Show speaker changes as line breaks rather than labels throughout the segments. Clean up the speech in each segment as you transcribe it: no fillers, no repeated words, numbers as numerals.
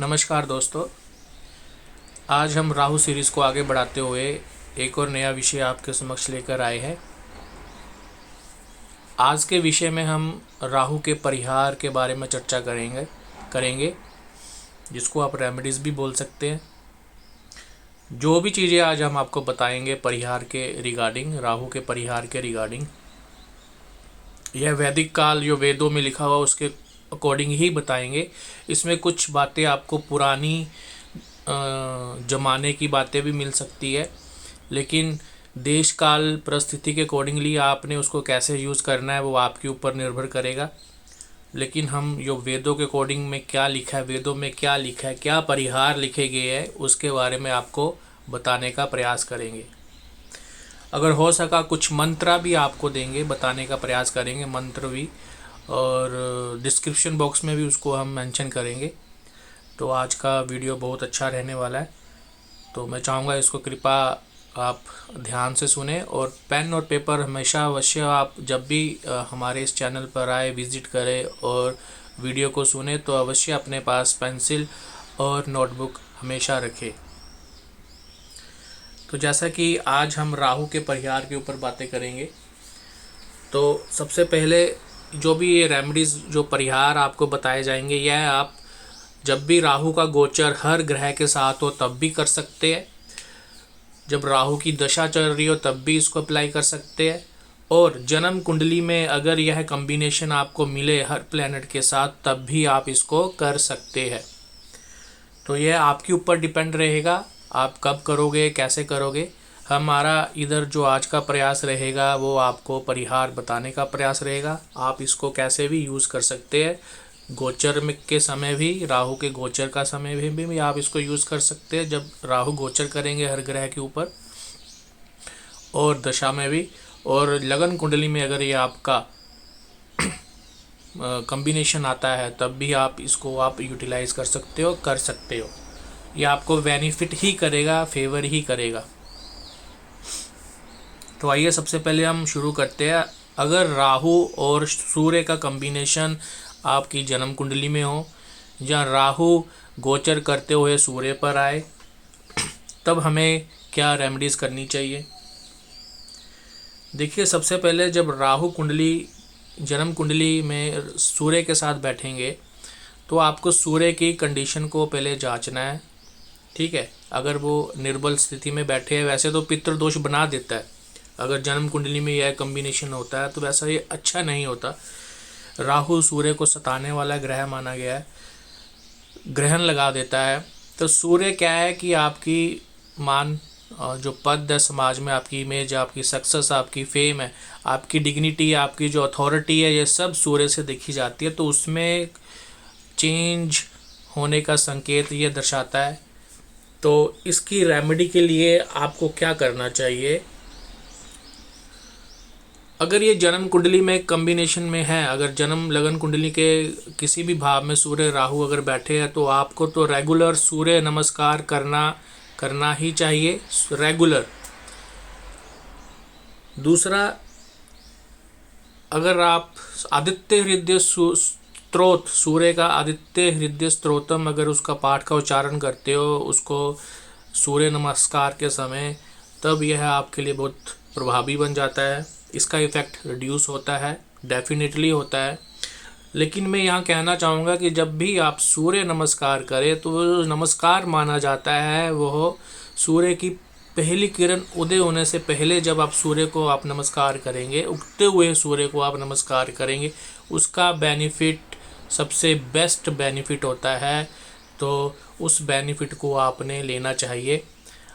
नमस्कार दोस्तों। आज हम राहु सीरीज़ को आगे बढ़ाते हुए एक और नया विषय आपके समक्ष लेकर आए हैं। आज के विषय में हम राहु के परिहार के बारे में चर्चा करेंगे जिसको आप रेमेडीज़ भी बोल सकते हैं। जो भी चीज़ें आज हम आपको बताएंगे परिहार के रिगार्डिंग, राहु के परिहार के रिगार्डिंग, यह वैदिक काल जो वेदों में लिखा हुआ उसके अकॉर्डिंग ही बताएंगे। इसमें कुछ बातें आपको पुरानी ज़माने की बातें भी मिल सकती है, लेकिन देश काल परिस्थिति के अकॉर्डिंगली आपने उसको कैसे यूज़ करना है वो आपके ऊपर निर्भर करेगा। लेकिन हम जो वेदों के अकॉर्डिंग में क्या लिखा है, वेदों में क्या लिखा है, क्या परिहार लिखे गए हैं, उसके बारे में आपको बताने का प्रयास करेंगे। अगर हो सका कुछ मंत्र भी आपको देंगे, बताने का प्रयास करेंगे, मंत्र भी, और डिस्क्रिप्शन बॉक्स में भी उसको हम मेंशन करेंगे। तो आज का वीडियो बहुत अच्छा रहने वाला है, तो मैं चाहूँगा इसको कृपया आप ध्यान से सुने और पेन और पेपर हमेशा अवश्य आप जब भी हमारे इस चैनल पर आए, विज़िट करें और वीडियो को सुने तो अवश्य अपने पास पेंसिल और नोटबुक हमेशा रखें। तो जैसा कि आज हम राहु के परिहार के ऊपर बातें करेंगे, तो सबसे पहले जो भी ये रेमेडीज़, जो परिहार आपको बताए जाएंगे, यह आप जब भी राहु का गोचर हर ग्रह के साथ हो तब भी कर सकते हैं, जब राहु की दशा चल रही हो तब भी इसको अप्लाई कर सकते हैं, और जन्म कुंडली में अगर यह कॉम्बिनेशन आपको मिले हर प्लैनेट के साथ तब भी आप इसको कर सकते हैं। तो यह आपके ऊपर डिपेंड रहेगा, आप कब करोगे, कैसे करोगे। हमारा इधर जो आज का प्रयास रहेगा वो आपको परिहार बताने का प्रयास रहेगा। आप इसको कैसे भी यूज़ कर सकते हैं, गोचर में के समय भी, राहु के गोचर का समय भी आप इसको यूज़ कर सकते हैं, जब राहु गोचर करेंगे हर ग्रह के ऊपर, और दशा में भी, और लगन कुंडली में अगर ये आपका कॉम्बिनेशन आता है तब भी आप इसको यूटिलाइज कर सकते हो। ये आपको बेनिफिट ही करेगा, फेवर ही करेगा। तो आइए सबसे पहले हम शुरू करते हैं। अगर राहु और सूर्य का कॉम्बिनेशन आपकी जन्म कुंडली में हो, या राहु गोचर करते हुए सूर्य पर आए, तब हमें क्या रेमेडीज़ करनी चाहिए। देखिए, सबसे पहले जब राहु कुंडली जन्म कुंडली में सूर्य के साथ बैठेंगे तो आपको सूर्य की कंडीशन को पहले जांचना है, ठीक है। अगर वो निर्बल स्थिति में बैठे हैं, वैसे तो पितृदोष बना देता है, अगर जन्म कुंडली में यह कॉम्बिनेशन होता है तो वैसा ये अच्छा नहीं होता। राहु सूर्य को सताने वाला ग्रह माना गया है, ग्रहण लगा देता है। तो सूर्य क्या है कि आपकी मान, जो पद है समाज में, आपकी इमेज, आपकी सक्सेस, आपकी फेम है, आपकी डिग्निटी, आपकी जो अथॉरिटी है, ये सब सूर्य से देखी जाती है। तो उसमें चेंज होने का संकेत ये दर्शाता है। तो इसकी रेमेडी के लिए आपको क्या करना चाहिए। अगर ये जन्म कुंडली में कॉम्बिनेशन में है, अगर जन्म लगन कुंडली के किसी भी भाव में सूर्य राहु अगर बैठे हैं, तो आपको तो रेगुलर सूर्य नमस्कार करना ही चाहिए, रेगुलर। दूसरा, अगर आप आदित्य हृदय स्त्रोत, सूर्य का आदित्य हृदय स्त्रोतम, अगर उसका पाठ का उच्चारण करते हो उसको सूर्य नमस्कार के समय, तब यह आपके लिए बहुत प्रभावी बन जाता है। इसका इफ़ेक्ट रिड्यूस होता है, डेफिनेटली होता है। लेकिन मैं यहाँ कहना चाहूँगा कि जब भी आप सूर्य नमस्कार करें तो वो नमस्कार माना जाता है, वो सूर्य की पहली किरण उदय होने से पहले जब आप सूर्य को आप नमस्कार करेंगे, उगते हुए सूर्य को आप नमस्कार करेंगे, उसका बेनिफिट सबसे बेस्ट बेनिफिट होता है। तो उस बेनिफिट को आपने लेना चाहिए।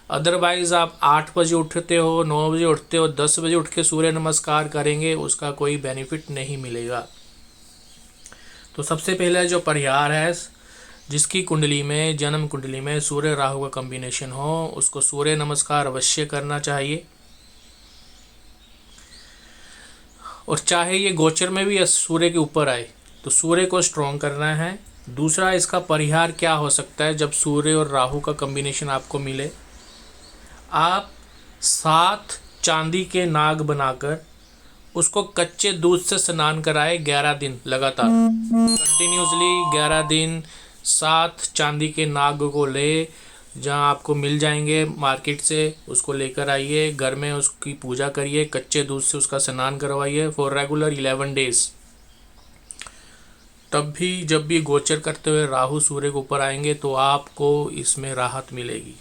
अदरवाइज़ आप 8 बजे उठते हो, 9 बजे उठते हो, 10 बजे उठ के सूर्य नमस्कार करेंगे, उसका कोई बेनिफिट नहीं मिलेगा। तो सबसे पहले जो परिहार है, जिसकी कुंडली में, जन्म कुंडली में सूर्य राहु का कॉम्बिनेशन हो, उसको सूर्य नमस्कार अवश्य करना चाहिए। और चाहे ये गोचर में भी सूर्य के ऊपर आए तो सूर्य को स्ट्रॉन्ग करना है। दूसरा, इसका परिहार क्या हो सकता है। जब सूर्य और राहु का कॉम्बिनेशन आपको मिले, आप 7 चांदी के नाग बनाकर उसको कच्चे दूध से स्नान कराए 11 दिन लगातार, कंटिन्यूसली 11 दिन 7 चांदी के नाग को ले, जहाँ आपको मिल जाएंगे मार्केट से, उसको लेकर आइए, घर में उसकी पूजा करिए, कच्चे दूध से उसका स्नान करवाइए फॉर रेगुलर 11 डेज। तब भी जब भी गोचर करते हुए राहु सूर्य के ऊपर आएंगे तो आपको इसमें राहत मिलेगी।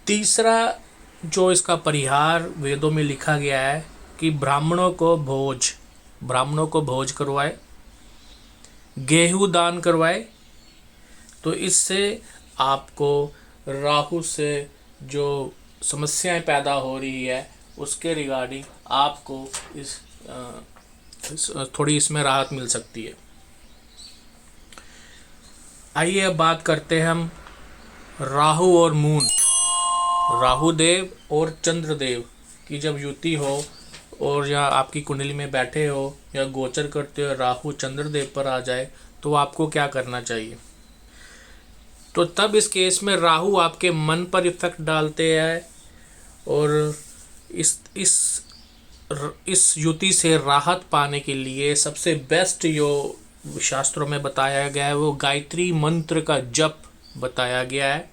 तीसरा जो इसका परिहार वेदों में लिखा गया है कि ब्राह्मणों को भोज करवाए, गेहूं दान करवाए, तो इससे आपको राहु से जो समस्याएं पैदा हो रही है उसके रिगार्डिंग आपको थोड़ी इसमें राहत मिल सकती है। आइए अब बात करते हैं हम राहु और मून, राहु देव और चंद्रदेव की जब युति हो और या आपकी कुंडली में बैठे हो या गोचर करते हो राहु चंद्रदेव पर आ जाए तो आपको क्या करना चाहिए। तो तब इस केस में राहु आपके मन पर इफेक्ट डालते हैं और इस युति से राहत पाने के लिए सबसे बेस्ट जो शास्त्रों में बताया गया है वो गायत्री मंत्र का जप बताया गया है,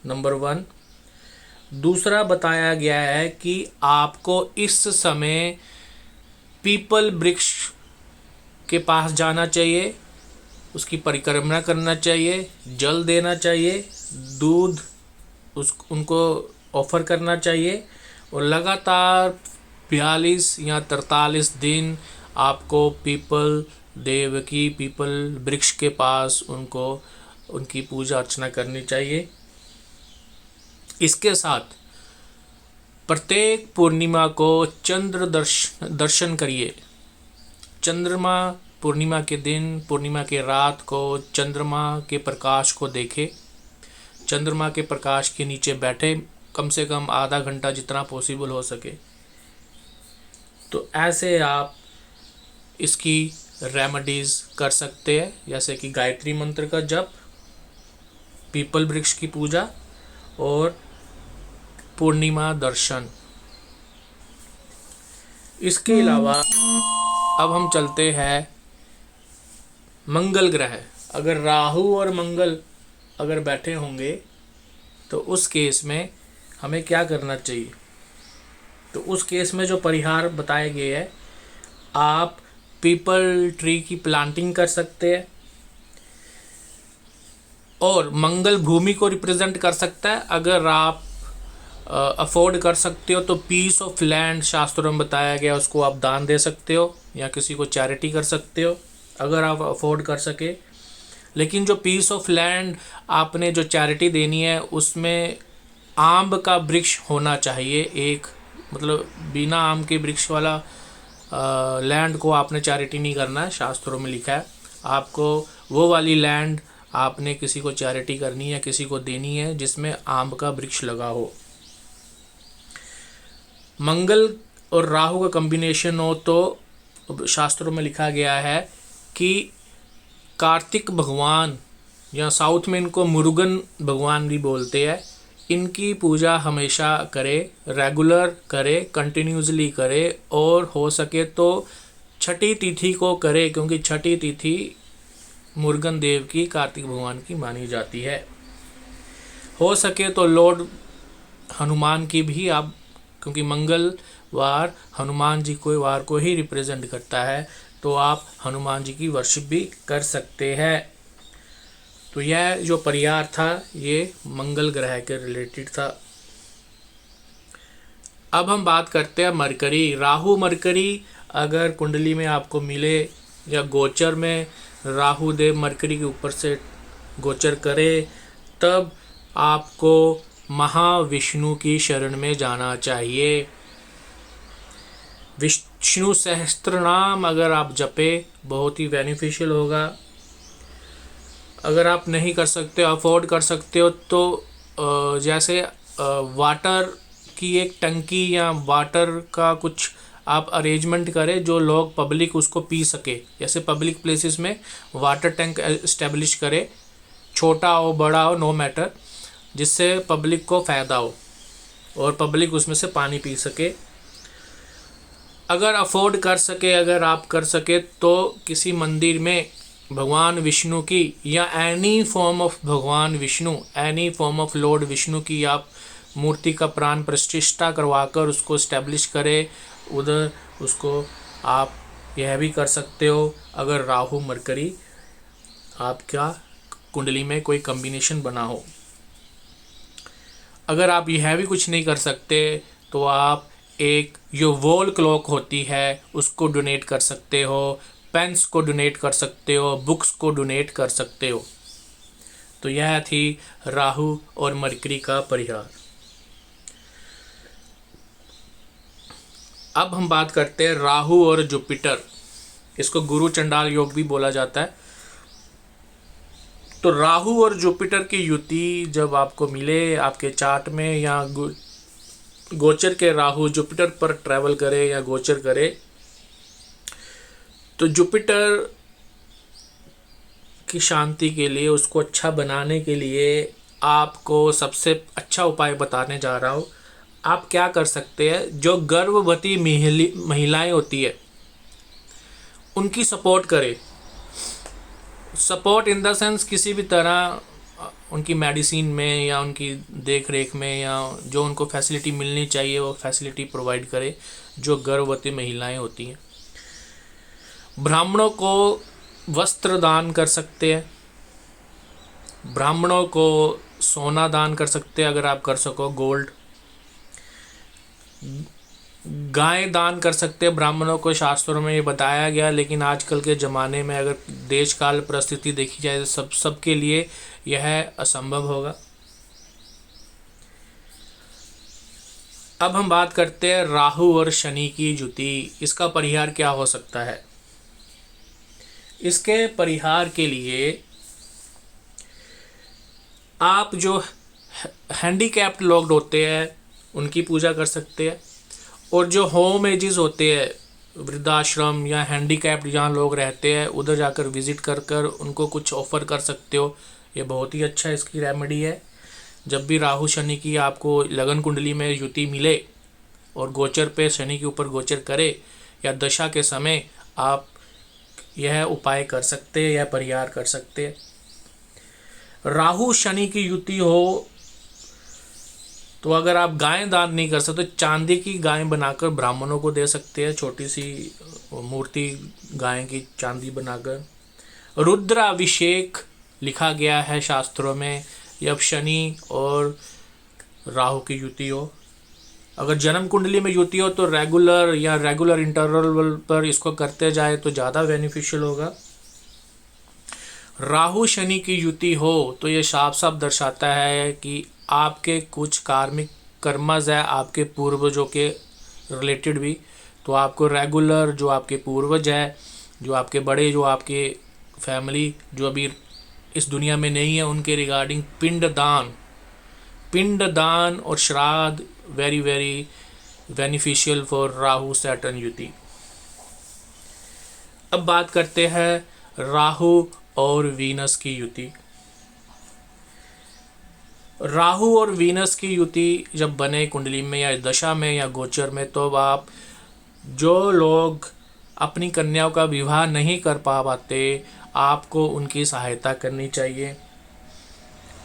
नंबर 1। दूसरा बताया गया है कि आपको इस समय पीपल वृक्ष के पास जाना चाहिए, उसकी परिक्रमा करना चाहिए, जल देना चाहिए, दूध उनको ऑफर करना चाहिए और लगातार 42 या 43 दिन आपको पीपल वृक्ष के पास उनकी पूजा अर्चना करनी चाहिए। इसके साथ प्रत्येक पूर्णिमा को चंद्र दर्शन करिए। चंद्रमा पूर्णिमा के दिन, पूर्णिमा के रात को चंद्रमा के प्रकाश को देखे, चंद्रमा के प्रकाश के नीचे बैठे कम से कम आधा घंटा जितना पॉसिबल हो सके। तो ऐसे आप इसकी रेमेडीज़ कर सकते हैं, जैसे कि गायत्री मंत्र का जप, पीपल वृक्ष की पूजा और पूर्णिमा दर्शन। इसके अलावा अब हम चलते हैं मंगल ग्रह। अगर राहु और मंगल अगर बैठे होंगे तो उस केस में हमें क्या करना चाहिए। तो उस केस में जो परिहार बताए गए हैं, आप पीपल ट्री की प्लांटिंग कर सकते हैं और मंगल भूमि को रिप्रेजेंट कर सकता है। अगर आप अफोर्ड कर सकते हो तो पीस ऑफ लैंड शास्त्रों में बताया गया उसको आप दान दे सकते हो या किसी को चैरिटी कर सकते हो अगर आप अफोर्ड कर सके। लेकिन जो पीस ऑफ लैंड आपने जो चैरिटी देनी है उसमें आम का वृक्ष होना चाहिए एक, मतलब बिना आम के वृक्ष वाला लैंड को आपने चैरिटी नहीं करना है। शास्त्रों में लिखा है आपको वो वाली लैंड आपने किसी को चैरिटी करनी है, किसी को देनी है जिसमें आम का वृक्ष लगा हो। मंगल और राहु का कॉम्बिनेशन हो तो शास्त्रों में लिखा गया है कि कार्तिक भगवान या साउथ में इनको मुरुगन भगवान भी बोलते हैं, इनकी पूजा हमेशा करे, रेगुलर करे, कंटिन्यूसली करे और हो सके तो छठी तिथि को करे, क्योंकि छठी तिथि मुरुगन देव की, कार्तिक भगवान की मानी जाती है। हो सके तो लॉर्ड हनुमान की भी आप, क्योंकि मंगलवार हनुमान जी को वार को ही रिप्रेजेंट करता है, तो आप हनुमान जी की वर्शिप भी कर सकते हैं। तो यह जो परिहार था ये मंगल ग्रह के रिलेटेड था। अब हम बात करते हैं मरकरी। राहु मरकरी अगर कुंडली में आपको मिले या गोचर में राहु देव मरकरी के ऊपर से गोचर करे, तब आपको महाविष्णु की शरण में जाना चाहिए। विष्णु सहस्त्र नाम अगर आप जपे बहुत ही बेनिफिशियल होगा। अगर आप नहीं कर सकते, अफोर्ड कर सकते हो तो जैसे वाटर की एक टंकी या वाटर का कुछ आप अरेंजमेंट करें जो लोग पब्लिक उसको पी सके। जैसे पब्लिक प्लेसेस में वाटर टैंक इस्टेब्लिश करे, छोटा हो बड़ा हो नो मैटर, जिससे पब्लिक को फ़ायदा हो और पब्लिक उसमें से पानी पी सके। अगर अफोर्ड कर सके, अगर आप कर सके तो किसी मंदिर में भगवान विष्णु की या एनी फॉर्म ऑफ भगवान Vishnu, any form of Lord Vishnu की आप मूर्ति का प्राण प्रतिष्ठा करवाकर उसको इस्टेब्लिश करें उधर। उसको आप यह भी कर सकते हो अगर राहु मरकरी आपका कुंडली में कोई कॉम्बिनेशन बना हो। अगर आप यह भी कुछ नहीं कर सकते तो आप एक जो वॉल क्लॉक होती है उसको डोनेट कर सकते हो, पेन्स को डोनेट कर सकते हो, बुक्स को डोनेट कर सकते हो। तो यह थी राहु और मरकरी का परिहार। अब हम बात करते हैं राहु और जुपिटर, इसको गुरु चंडाल योग भी बोला जाता है। तो राहु और जुपिटर की युति जब आपको मिले आपके चार्ट में, या गोचर के राहु जुपिटर पर ट्रैवल करे या गोचर करे, तो जुपिटर की शांति के लिए, उसको अच्छा बनाने के लिए आपको सबसे अच्छा उपाय बताने जा रहा हूँ। आप क्या कर सकते हैं, जो गर्भवती महिलाएं होती है उनकी सपोर्ट करें। सपोर्ट इन द सेंस किसी भी तरह उनकी मेडिसिन में या उनकी देख रेख में, या जो उनको फैसिलिटी मिलनी चाहिए वो फैसिलिटी प्रोवाइड करे जो गर्भवती महिलाएं होती हैं। ब्राह्मणों को वस्त्र दान कर सकते हैं, ब्राह्मणों को सोना दान कर सकते हैं अगर आप कर सको, गोल्ड। गाय दान कर सकते हैं ब्राह्मणों को, शास्त्रों में ये बताया गया। लेकिन आजकल के ज़माने में अगर देश काल परिस्थिति देखी जाए तो सबके लिए यह असंभव होगा। अब हम बात करते हैं राहु और शनि की युति, इसका परिहार क्या हो सकता है। इसके परिहार के लिए आप जो हैंडीकैप्ड लोग होते हैं उनकी पूजा कर सकते हैं, और जो होम एजेस होते हैं वृद्धाश्रम या हैंडीकैप्ड जहाँ लोग रहते हैं उधर जाकर विज़िट कर कर उनको कुछ ऑफ़र कर सकते हो। ये बहुत ही अच्छा इसकी रेमेडी है। जब भी राहु शनि की आपको लगन कुंडली में युति मिले और गोचर पे शनि के ऊपर गोचर करे या दशा के समय, आप यह उपाय कर सकते हैं, यह परिहार कर सकते हैं। राहु शनि की युति हो तो अगर आप गाय दान नहीं कर सकते तो चांदी की गाय बनाकर ब्राह्मणों को दे सकते हैं, छोटी सी मूर्ति गाय की चांदी बनाकर। रुद्राभिषेक लिखा गया है शास्त्रों में, जब शनि और राहु की युति हो। अगर जन्म कुंडली में युति हो तो रेगुलर इंटरवल पर इसको करते जाए तो ज़्यादा बेनिफिशियल होगा। राहु शनि की युति हो तो ये साफ साफ दर्शाता है कि आपके कुछ कार्मिक कर्मज है आपके पूर्वजों के रिलेटेड भी, तो आपको रेगुलर जो आपके पूर्वज है, जो आपके बड़े, जो आपके फैमिली जो अभी इस दुनिया में नहीं है, उनके रिगार्डिंग पिंडदान और shraddh very very beneficial for Rahu Saturn yuti. अब बात करते हैं राहु और वीनस की युति। राहु और वीनस की युति जब बने कुंडली में या दशा में या गोचर में, तो आप जो लोग अपनी कन्याओं का विवाह नहीं कर पाते, आपको उनकी सहायता करनी चाहिए।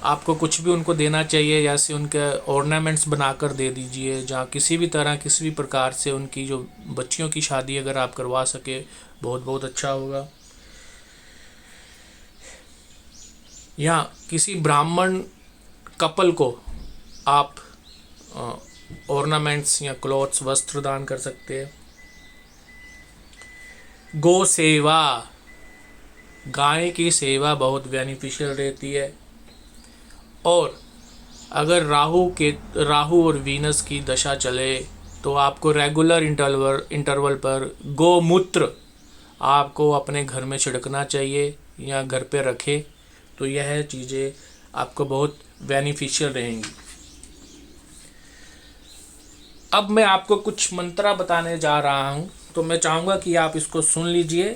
आपको कुछ भी उनको देना चाहिए, जैसे उनके ऑर्नामेंट्स बनाकर दे दीजिए, जहाँ किसी भी तरह किसी भी प्रकार से उनकी जो बच्चियों की शादी अगर आप करवा सके बहुत बहुत अच्छा होगा। या किसी ब्राह्मण कपल को आप ऑर्नामेंट्स या क्लॉथ्स वस्त्र दान कर सकते हैं। गौ सेवा, गाय की सेवा बहुत बेनिफिशियल रहती है। और अगर राहु और वीनस की दशा चले तो आपको रेगुलर इंटरवल पर गोमूत्र आपको अपने घर में छिड़कना चाहिए या घर पे रखें, तो यह चीज़ें आपको बहुत बेनिफिशियल रहेंगी। अब मैं आपको कुछ मंत्रा बताने जा रहा हूँ, तो मैं चाहूँगा कि आप इसको सुन लीजिए।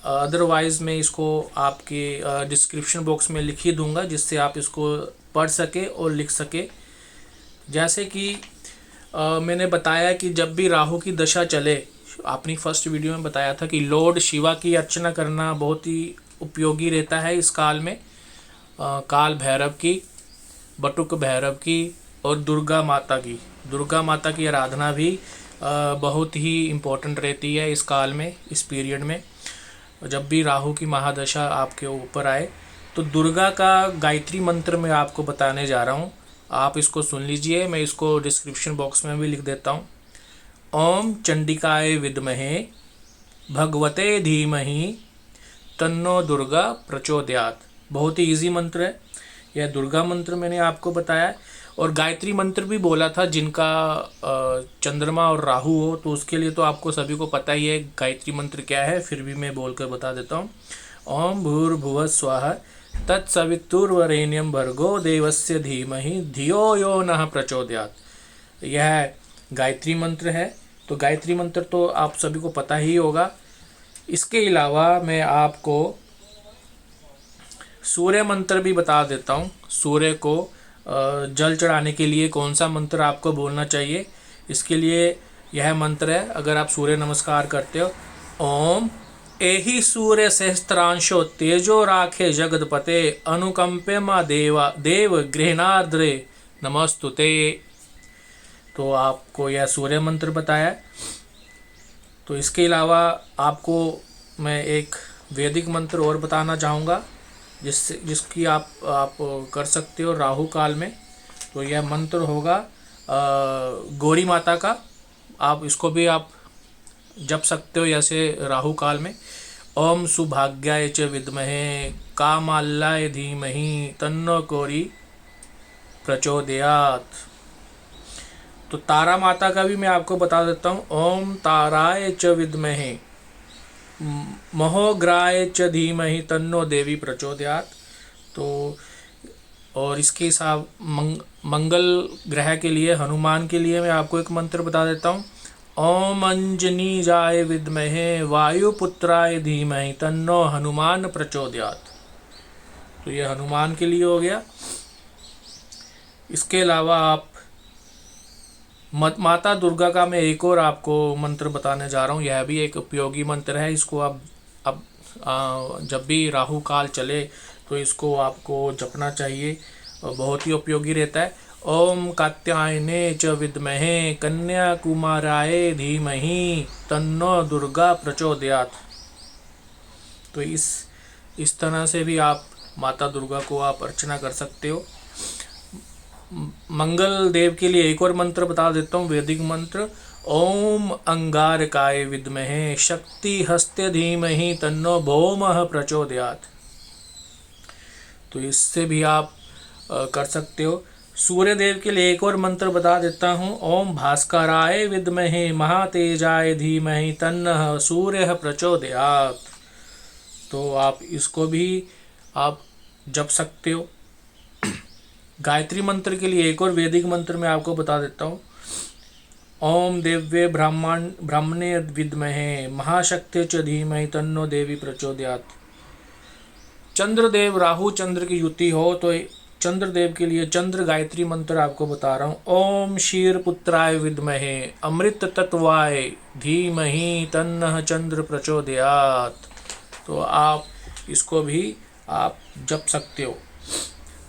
अदरवाइज़ मैं इसको आपके डिस्क्रिप्शन बॉक्स में लिख ही दूँगा, जिससे आप इसको पढ़ सके और लिख सके। जैसे कि मैंने बताया कि जब भी राहु की दशा चले, अपनी फर्स्ट वीडियो में बताया था कि लॉर्ड शिवा की अर्चना करना बहुत ही उपयोगी रहता है इस काल में। काल भैरव की, बटुक भैरव की और दुर्गा माता की आराधना भी बहुत ही इम्पोर्टेंट रहती है इस काल में, इस पीरियड में। जब भी राहु की महादशा आपके ऊपर आए तो दुर्गा का गायत्री मंत्र मैं आपको बताने जा रहा हूँ, आप इसको सुन लीजिए। मैं इसको डिस्क्रिप्शन बॉक्स में भी लिख देता हूँ। ओम चंडिकाय विद्महे भगवते धीमहि तन्नो दुर्गा प्रचोदयात्। बहुत ही इजी मंत्र है यह दुर्गा मंत्र, मैंने आपको बताया है। और गायत्री मंत्र भी बोला था, जिनका चंद्रमा और राहु हो तो उसके लिए तो आपको सभी को पता ही है गायत्री मंत्र क्या है, फिर भी मैं बोल कर बता देता हूँ। ओम भूर्भुवः स्वः तत्सवितुर्वरेण्यं भर्गो देवस्य धीमहि धियो यो नः प्रचोदयात्। यह गायत्री मंत्र है। तो गायत्री मंत्र तो आप सभी को पता ही होगा। इसके अलावा मैं आपको सूर्य मंत्र भी बता देता हूँ। सूर्य को जल चढ़ाने के लिए कौन सा मंत्र आपको बोलना चाहिए, इसके लिए यह मंत्र है। अगर आप सूर्य नमस्कार करते हो, ओम एहि सूर्य सहस्त्रांशो तेजो राखे जगदपते अनुकंपे मा देव गृहणाद्रे नमस्तुते। तो आपको यह सूर्य मंत्र बताया है। तो इसके अलावा आपको मैं एक वैदिक मंत्र और बताना चाहूँगा जिसकी आप कर सकते हो राहु काल में। तो यह मंत्र होगा गौरी माता का। आप इसको भी आप जप सकते हो जैसे राहु काल में। ओम सुभाग्याय च विद्महे कामाल्लाय धीमहि तन्नो गौरी प्रचोदयात्। तो तारा माता का भी मैं आपको बता देता हूँ। ओम ताराय च विद्महे महोग्राय च धीमहि तन्नो देवी प्रचोदयात्। तो और इसके साथ मंगल ग्रह के लिए, हनुमान के लिए मैं आपको एक मंत्र बता देता हूँ। ओम अंजनीजाय विद्महे वायुपुत्राय धीमहि तन्नो हनुमान प्रचोदयात्। तो ये हनुमान के लिए हो गया। इसके अलावा आप माता दुर्गा का मैं एक और आपको मंत्र बताने जा रहा हूँ। यह भी एक उपयोगी मंत्र है। इसको आप जब भी राहु काल चले तो इसको आपको जपना चाहिए, बहुत ही उपयोगी रहता है। ओम कात्यायने च विद्महे कन्या कुमाराय धीमहि तन्नो दुर्गा प्रचोदयात्। तो इस तरह से भी आप माता दुर्गा को आप अर्चना कर सकते हो। मंगल देव के लिए एक और मंत्र बता देता हूँ, वैदिक मंत्र। ओम अंगारकाय विद्महे शक्ति हस्ते धीमहि तन्नो भौमः प्रचोदयात्। तो इससे भी आप कर सकते हो। सूर्य देव के लिए एक और मंत्र बता देता हूँ। ओम भास्कराय विद्महे महातेजाय धीमहि तन्नः सूर्यः प्रचोदयात्। तो आप इसको भी आप जप सकते हो। गायत्री मंत्र के लिए एक और वैदिक मंत्र मैं आपको बता देता हूँ। ओम देव्ये ब्राह्मणे विद्महे महाशक्ति च धीमहि तन्नो देवी प्रचोदयात्। चंद्रदेव राहु चंद्र की युति हो तो चंद्रदेव के लिए चंद्र गायत्री मंत्र आपको बता रहा हूँ। ओम क्षीरपुत्राय विद्महे अमृत तत्वाय धीमहि तन्नः चंद्र प्रचोदयात्। तो आप इसको भी आप जप सकते हो।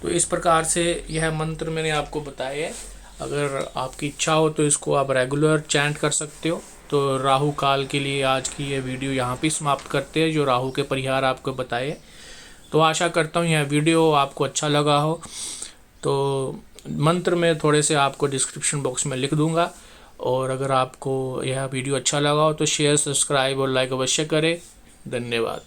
तो इस प्रकार से यह मंत्र मैंने आपको बताए है। अगर आपकी इच्छा हो तो इसको आप रेगुलर चैंट कर सकते हो। तो राहु काल के लिए आज की ये वीडियो यहाँ पे समाप्त करते हैं, जो राहु के परिहार आपको बताए। तो आशा करता हूँ यह वीडियो आपको अच्छा लगा हो। तो मंत्र मैं थोड़े से आपको डिस्क्रिप्शन बॉक्स में लिख दूँगा। और अगर आपको यह वीडियो अच्छा लगा हो तो शेयर, सब्सक्राइब और लाइक अवश्य करें। धन्यवाद।